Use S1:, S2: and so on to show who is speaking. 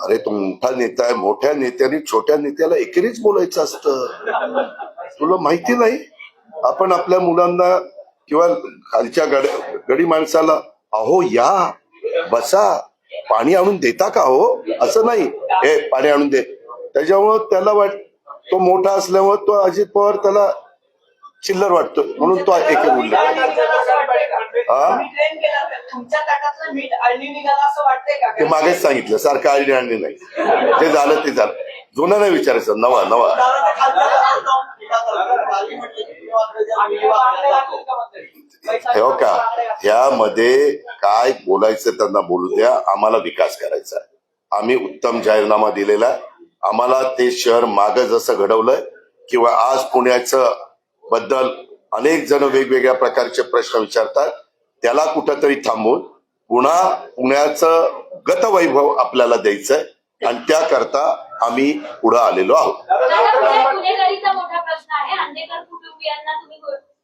S1: अरे तो मोठा नेता आहे, मोठ्या नेत्याने छोट्या नेत्याला एकेरीच बोलायचं असतं. तुला माहिती नाही? आपण आपल्या मुलांना किंवा खालच्या गडी माणसाला अहो या बसा, पाणी आणून देता का हो, असं नाही, हे पाणी आणून दे. त्याच्यामुळं त्याला तो मोठा असल्यामुळे तो अजित पवार त्याला चिल्लर वाटतो म्हणून तो एके बोलला. ते मागेच सांगितलं सारखं आळणी आणली नाही, जे झालं ते झालं. जुनं नाही विचारायचं, नवा नवा. हो का, ह्यामध्ये काय बोलायचं त्यांना बोलू द्या. आम्हाला विकास करायचा आहे. आम्ही उत्तम जाहीरनामा दिलेला. आम्हाला ते शहर मागं जसं घडवलंय किंवा आज पुण्याचं बद्दल अनेक जण वेगवेगळ्या प्रकारचे प्रश्न विचारतात, त्याला कुठंतरी थांबवून पुन्हा पुण्याचं गतवैभव आपल्याला द्यायचंय आणि त्याकरता आम्ही पुढे आलेलो आहोत.